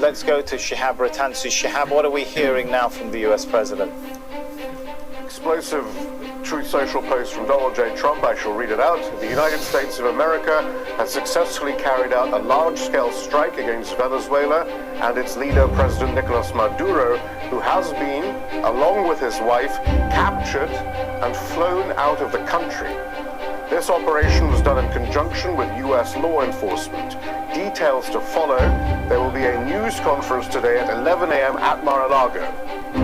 let's go to Shihab Ratansi. Shihab, what are we hearing now from the US president? Explosive Truth Social post from Donald J. Trump. I shall read it out. The United States of America has successfully carried out a large-scale strike against Venezuela and its leader, President Nicolas Maduro, who has been, along with his wife, captured and flown out of the country. This operation was done in conjunction with U.S. law enforcement. Details to follow. There will be a news conference today at 11 a.m. at Mar-a-Lago.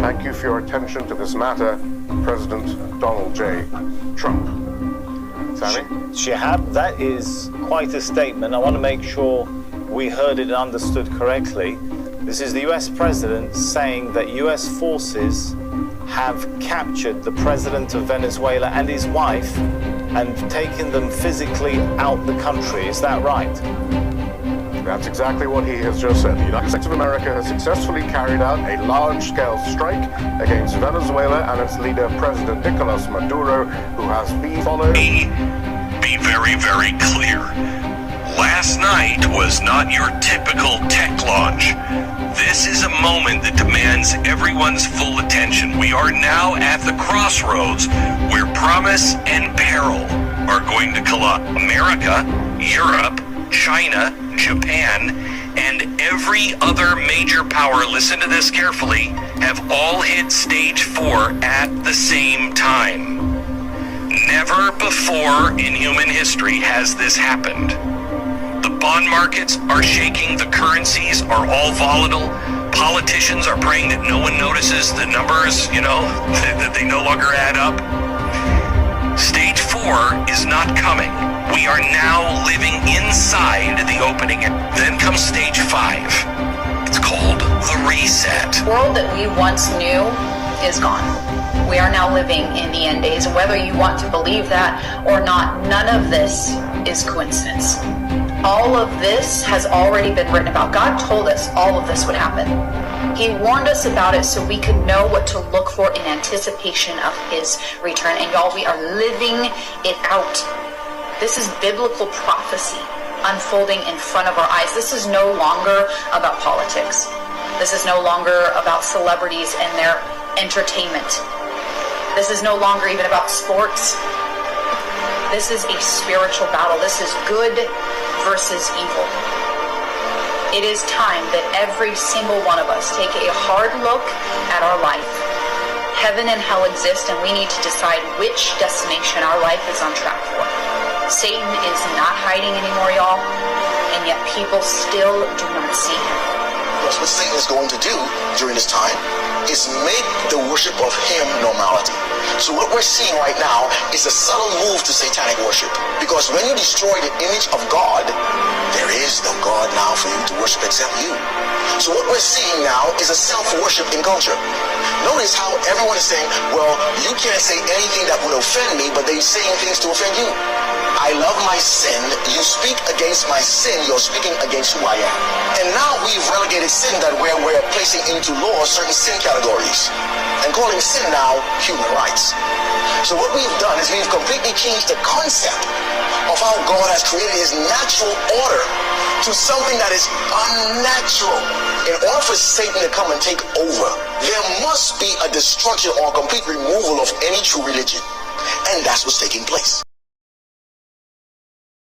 Thank you for your attention to this matter, President Donald J. Trump. Sammy? Shihab, that is quite a statement. I want to make sure we heard it and understood correctly. This is the US president saying that US forces have captured the president of Venezuela and his wife and taken them physically out the country. Is that right? That's exactly what he has just said. The United States of America has successfully carried out a large-scale strike against Venezuela and its leader, President Nicolas Maduro, who has been followed. Be very, very clear. Last night was not your typical tech launch. This is a moment that demands everyone's full attention. We are now at the crossroads where promise and peril are going to collide. America, Europe, China, Japan, and every other major power, listen to this carefully, have all hit stage 4 at the same time. Never before in human history has this happened. The bond markets are shaking, the currencies are all volatile, politicians are praying that no one notices the numbers, that they no longer add up. Stage 4 is not coming. We are now living inside the opening. Then comes stage 5. It's called the reset. The world that we once knew is gone. We are now living in the end days. Whether you want to believe that or not, none of this is coincidence. All of this has already been written about. God told us all of this would happen. He warned us about it so we could know what to look for in anticipation of his return. And y'all, we are living it out. This is biblical prophecy unfolding in front of our eyes. This is no longer about politics. This is no longer about celebrities and their entertainment. This is no longer even about sports. This is a spiritual battle. This is good versus evil. It is time that every single one of us take a hard look at our life. Heaven and hell exist, and we need to decide which destination our life is on track for. Satan is not hiding anymore, y'all, and yet people still do not see him. Because what Satan is going to do during this time is make the worship of him normality. So what we're seeing right now is a subtle move to satanic worship. Because when you destroy the image of God, there is no God now for you to worship except you. So what we're seeing now is a self-worship in culture. Notice how everyone is saying, well, you can't say anything that would offend me, but they're saying things to offend you. I love my sin. You speak against my sin. You're speaking against who I am. And now we've relegated sin that we're placing into law certain sin categories and calling sin now human rights. So what we've done is we've completely changed the concept of how God has created his natural order to something that is unnatural. In order for Satan to come and take over, there must be a destruction or a complete removal of any true religion. And that's what's taking place.